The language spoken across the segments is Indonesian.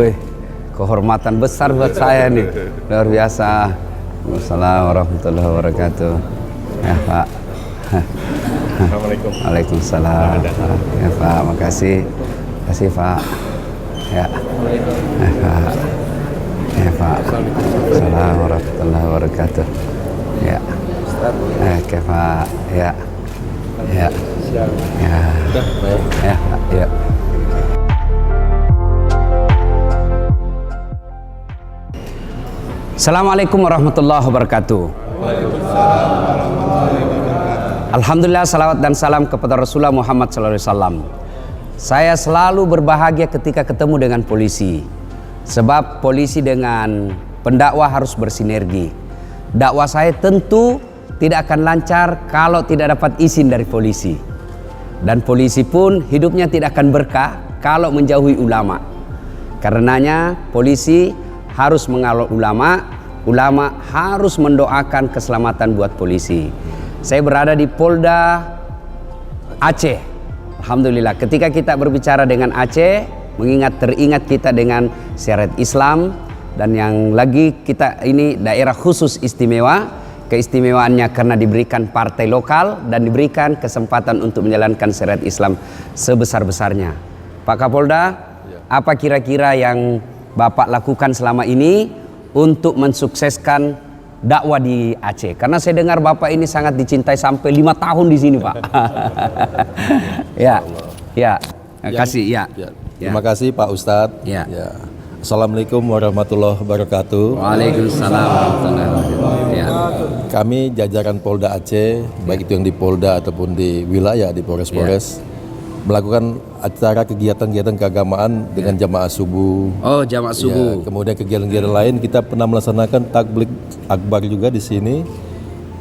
Wih, kehormatan besar buat saya nih, luar biasa. Assalamualaikum warahmatullahi wabarakatuh. Ya Pak. Assalamualaikum. Waalaikumsalam. Ya Pak, makasih. Makasih Pak. Ya. Ya Pak. Ya Pak. Assalamualaikum warahmatullahi wabarakatuh. Ya. Oke Pak. Ya. Ya. Ya. Ya Pak. Ya. Assalamualaikum warahmatullahi wabarakatuh. Alhamdulillah, salawat dan salam kepada Rasulullah Muhammad SAW. Saya selalu berbahagia ketika ketemu dengan polisi. Sebab polisi dengan pendakwah harus bersinergi. Dakwah saya tentu tidak akan lancar kalau tidak dapat izin dari polisi. Dan polisi pun hidupnya tidak akan berkah kalau menjauhi ulama. Karenanya polisi harus mengawal ulama, ulama harus mendoakan keselamatan buat polisi. Saya berada di Polda Aceh. Alhamdulillah, ketika kita berbicara dengan Aceh, teringat kita dengan syariat Islam, dan yang lagi kita ini daerah khusus istimewa. Keistimewaannya karena diberikan partai lokal dan diberikan kesempatan untuk menjalankan syariat Islam sebesar-besarnya. Pak Kapolda, apa kira-kira yang Bapak lakukan selama ini untuk mensukseskan dakwah di Aceh? Karena saya dengar Bapak ini sangat dicintai sampai 5 tahun di sini, Pak. Ya, ya, kasih, ya. Terima kasih Pak Ustadz. Ya. Assalamualaikum warahmatullahi wabarakatuh. Waalaikumsalam warahmatullahi wabarakatuh. Ya. Kami jajaran Polda Aceh, baik itu yang di Polda ataupun di wilayah di Polres-Polres, melakukan acara kegiatan-kegiatan keagamaan dengan jamaah subuh. Oh, jamaah subuh. Ya, kemudian kegiatan-kegiatan lain kita pernah melaksanakan takbir akbar juga di sini,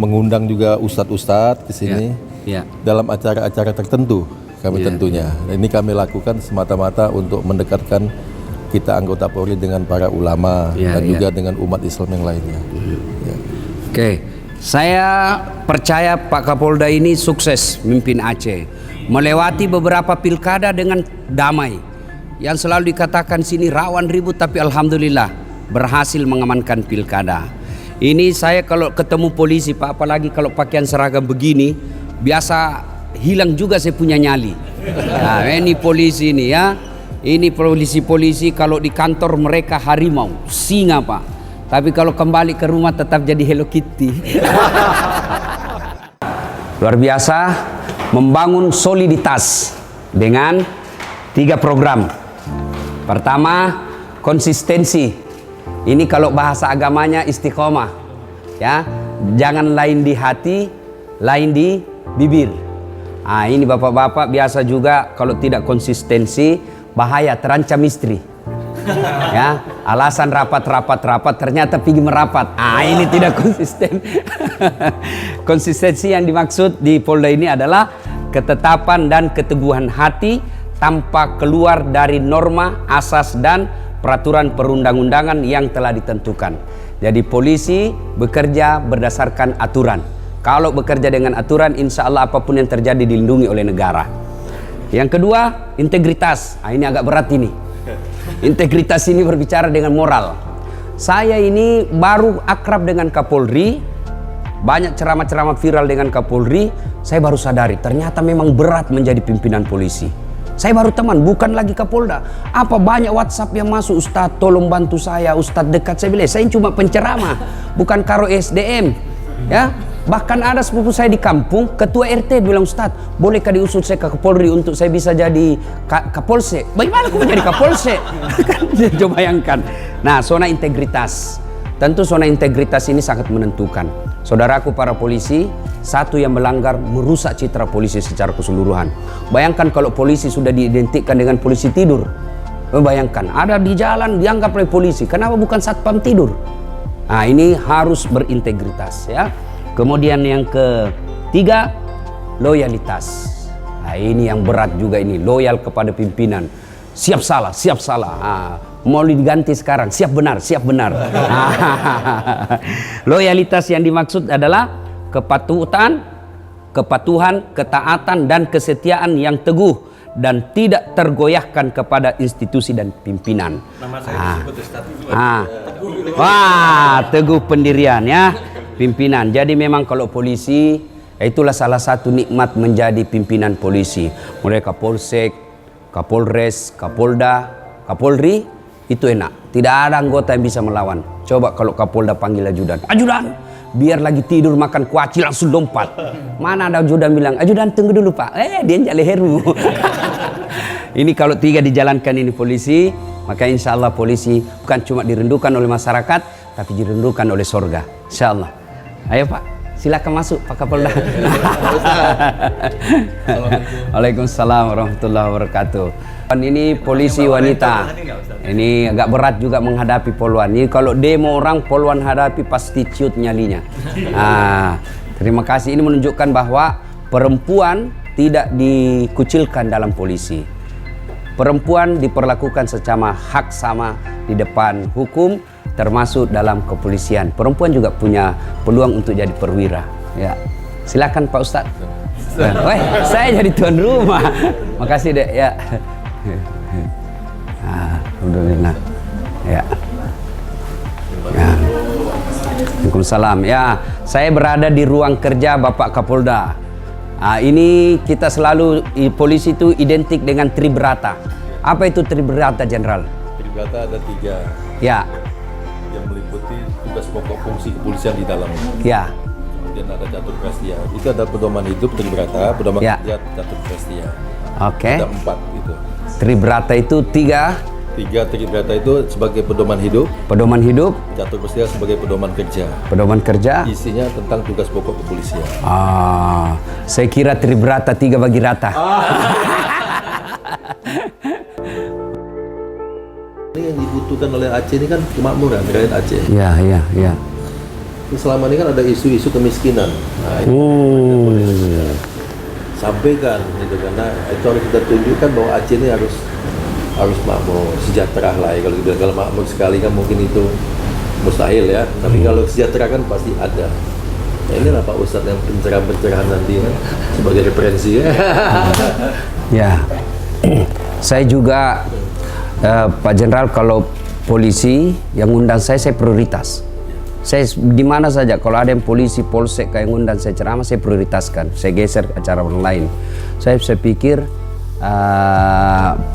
mengundang juga ustadz-ustadz di sini. Ya. Dalam acara-acara tertentu kami tentunya. Dan ini kami lakukan semata-mata untuk mendekatkan kita anggota Polri dengan para ulama dan juga dengan umat Islam yang lainnya. Oke, saya percaya Pak Kapolda ini sukses memimpin Aceh, melewati beberapa pilkada dengan damai. Yang selalu dikatakan sini rawan ribut, tapi alhamdulillah berhasil mengamankan pilkada. Ini saya kalau ketemu polisi Pak, apalagi kalau pakaian seragam begini, biasa hilang juga saya punya nyali. Nah, ini polisi ini ya. Ini polisi-polisi kalau di kantor mereka harimau, singa Pak. Tapi kalau kembali ke rumah tetap jadi Hello Kitty. Luar biasa, membangun soliditas dengan 3 program. Pertama, konsistensi. Ini kalau bahasa agamanya istiqomah. Ya, jangan lain di hati, lain di bibir. Nah, ini bapak-bapak biasa juga kalau tidak konsistensi bahaya, terancam istri. Ya, alasan rapat ternyata pergi merapat. Ini tidak konsisten. Konsistensi yang dimaksud di Polda ini adalah ketetapan dan keteguhan hati tanpa keluar dari norma, asas dan peraturan perundang-undangan yang telah ditentukan. Jadi polisi bekerja berdasarkan aturan. Kalau bekerja dengan aturan, insya Allah apapun yang terjadi dilindungi oleh negara. Yang kedua, integritas. Ini agak berat ini. Integritas ini berbicara dengan moral. Saya ini baru akrab dengan Kapolri, banyak ceramah-ceramah viral dengan Kapolri. Saya baru sadari ternyata memang berat menjadi pimpinan polisi. Saya baru teman, bukan lagi Kapolda. Apa banyak WhatsApp yang masuk, Ustadz tolong bantu saya, Ustadz dekat. Saya bilang, saya cuma penceramah, bukan karo SDM. Ya, bahkan ada sepupu saya di kampung, ketua RT bilang, Ustadz bolehkah diusut saya ke Kapolri untuk saya bisa jadi Kapolsek? Bagaimana aku menjadi Kapolsek? Coba bayangkan. Nah, zona integritas. Tentu zona integritas ini sangat menentukan. Saudaraku para polisi, satu yang melanggar merusak citra polisi secara keseluruhan. Bayangkan kalau polisi sudah diidentikan dengan polisi tidur. Bayangkan, ada di jalan dianggap oleh polisi. Kenapa bukan satpam tidur? Nah, ini harus berintegritas ya. Kemudian yang ketiga, loyalitas. Nah, ini yang berat juga ini, loyal kepada pimpinan. Siap salah, siap salah. Mau diganti sekarang, siap benar, siap benar. Loyalitas yang dimaksud adalah kepatuhan, ketaatan dan kesetiaan yang teguh dan tidak tergoyahkan kepada institusi dan pimpinan. Nama saya disebut Ustaz. Wah, teguh pendirian ya, pimpinan. Jadi memang kalau polisi, itulah salah satu nikmat menjadi pimpinan polisi. Mulai Kapolsek, Kapolres, Kapolda, Kapolri, itu enak. Tidak ada anggota yang bisa melawan. Coba kalau Kapolda panggil ajudan, ajudan, biar lagi tidur makan kuaci langsung lompat. Mana ada ajudan bilang, ajudan tunggu dulu pak, dia injak lehermu. Ini kalau 3 dijalankan ini polisi, maka insya Allah polisi bukan cuma dirindukan oleh masyarakat, tapi dirindukan oleh sorga. Insya Allah. Ayo pak, silakan masuk Pak Kapolda. Waalaikumsalam warahmatullahi wabarakatuh. Ini polisi wanita. Ini agak berat juga menghadapi poluan. Ini kalau demo orang poluan hadapi pasti ciut nyalinya. Terima kasih. Ini menunjukkan bahwa perempuan tidak dikucilkan dalam polisi. Perempuan diperlakukan secara hak sama di depan hukum, termasuk dalam kepolisian. Perempuan juga punya peluang untuk jadi perwira. Ya, silakan Pak Ustadz. Saya jadi tuan rumah. Makasih dek. Ya. Alhamdulillah. Ya. Waalaikumsalam. Ya, saya berada di ruang kerja Bapak Kapolda. Ini kita selalu polisi itu identik dengan tribrata. Apa itu tribrata, Jenderal? Tribrata ada 3. Ya. Yang meliputi tugas pokok fungsi kepolisian di dalam. Ya. Kemudian ada catur prastia. Itu ada pedoman hidup tribrata, pedoman kerja catur prastia. Oke. Ada 4 itu. Tribrata itu 3 tribrata itu sebagai pedoman hidup. Pedoman hidup. Catur prastia sebagai pedoman kerja. Pedoman kerja. Isinya tentang tugas pokok kepolisian. Saya kira tribrata 3 bagi rata. Ini yang dibutuhkan oleh Aceh ini kan kemakmuran, rakyat Aceh. Iya. Selama ini kan ada isu-isu kemiskinan. Nah, ini sampaikan gitu, karena itu harus kita tunjukkan bahwa Aceh ini harus makmur, sejahtera lah ya. Kalau makmur sekali kan mungkin itu mustahil ya. Tapi kalau sejahtera kan pasti ada. Nah, inilah Pak Ustadz yang pencerahan nanti kan sebagai referensi ya. Ya. Saya juga Pak Jenderal, kalau polisi yang undang saya prioritas. Saya di mana saja kalau ada yang polisi, polsek kayak ngundang saya ceramah, saya prioritaskan. Saya geser ke acara orang lain. Saya pikir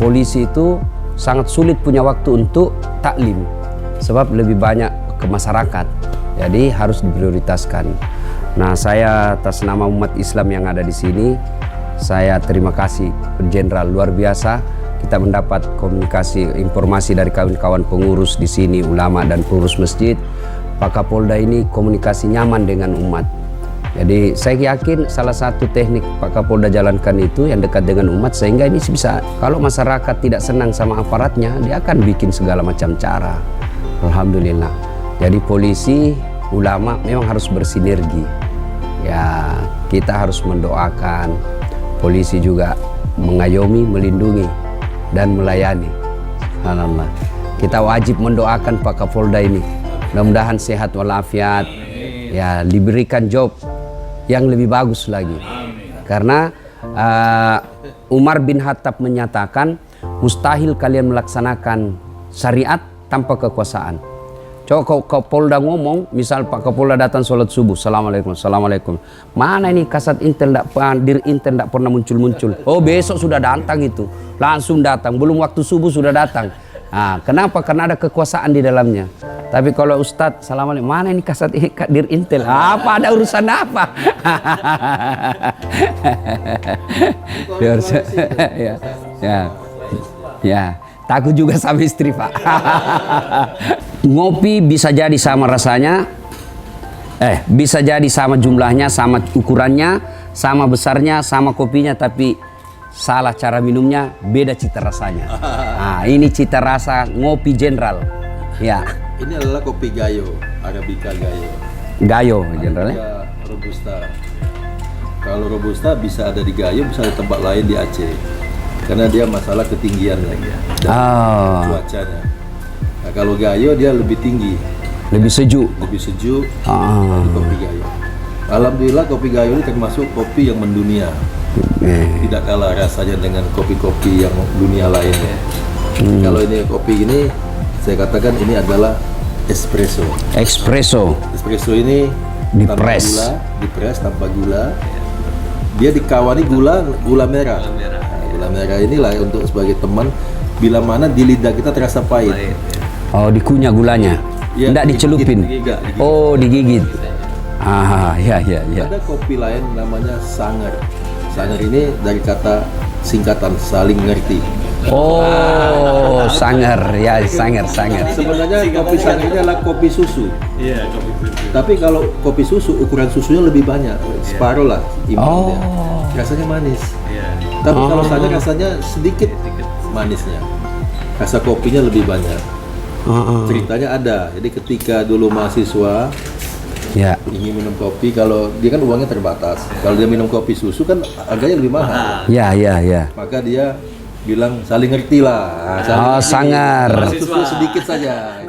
polisi itu sangat sulit punya waktu untuk taklim, sebab lebih banyak ke masyarakat. Jadi harus diprioritaskan. Nah, saya atas nama umat Islam yang ada di sini, saya terima kasih Jenderal, luar biasa. Kita mendapat komunikasi informasi dari kawan-kawan pengurus di sini, ulama dan pengurus masjid. Pak Kapolda ini komunikasi nyaman dengan umat. Jadi saya yakin salah satu teknik Pak Kapolda jalankan itu yang dekat dengan umat, sehingga ini bisa, kalau masyarakat tidak senang sama aparatnya, dia akan bikin segala macam cara. Alhamdulillah. Jadi polisi, ulama memang harus bersinergi. Ya, kita harus mendoakan. Polisi juga mengayomi, melindungi dan melayani. Subhanallah. Kita wajib mendoakan Pak Kapolda ini. Mudah-mudahan sehat walafiat. Ya, diberikan job yang lebih bagus lagi. Karena Umar bin Khattab menyatakan mustahil kalian melaksanakan syariat tanpa kekuasaan. Coba kalau Kapolda ngomong, misal Pak Kapolda datang sholat subuh, Assalamualaikum. Mana ini kasat intel, dir intel tidak pernah muncul-muncul. Oh, besok sudah datang itu, langsung datang, belum waktu subuh sudah datang. Nah, kenapa? Karena ada kekuasaan di dalamnya. Tapi kalau Ustadz, Assalamualaikum, mana ini kasat dir intel? Apa ada urusan apa? Ya. Takut juga sama istri, Pak. Ngopi bisa jadi sama rasanya, bisa jadi sama jumlahnya, sama ukurannya, sama besarnya, sama kopinya, tapi salah cara minumnya, beda cita rasanya. Nah, ini cita rasa ngopi Jenderal. Ya. Ini adalah kopi Gayo, Arabica Gayo. Gayo, Jenderal ya. Robusta. Kalau Robusta bisa ada di Gayo, bisa ada tempat lain di Aceh. Karena dia masalah ketinggian lagi ya, dan cuacanya. Nah, kalau Gayo dia lebih tinggi, lebih sejuk. Kopi Gayo. Alhamdulillah kopi Gayo ini termasuk kopi yang mendunia. Tidak kalah rasanya dengan kopi-kopi yang dunia lainnya. Kalau ini kopi ini, saya katakan ini adalah espresso. Espresso. Espresso ini tanpa Dipres. gula, dipres tanpa gula. Dia dikawani gula merah. Nah, gula merah inilah untuk sebagai teman bila mana di lidah kita terasa pahit. Oh, dikunyah gulanya. Ya, Enggak dicelupin. digigit. Oh, digigit. Ah, ya. Ada kopi lain namanya Sanger. Sanger ini dari kata singkatan saling ngerti. Oh, Sanger. Ya, Sanger. Sebenarnya kopi Sanger ini adalah kopi susu. Iya, kopi susu. Tapi kalau kopi susu ukuran susunya lebih banyak, separuh lah imbangnya. Rasanya manis. Iya. Tapi kalau Sanger rasanya sedikit manisnya. Rasa kopinya lebih banyak. Ceritanya ada. Jadi ketika dulu mahasiswa Ya. ingin minum kopi, kalau dia kan uangnya terbatas. Kalau dia minum kopi susu kan harganya lebih mahal. Ya. Maka dia bilang saling ngerti lah. Oh, Sanger. Susu sedikit saja.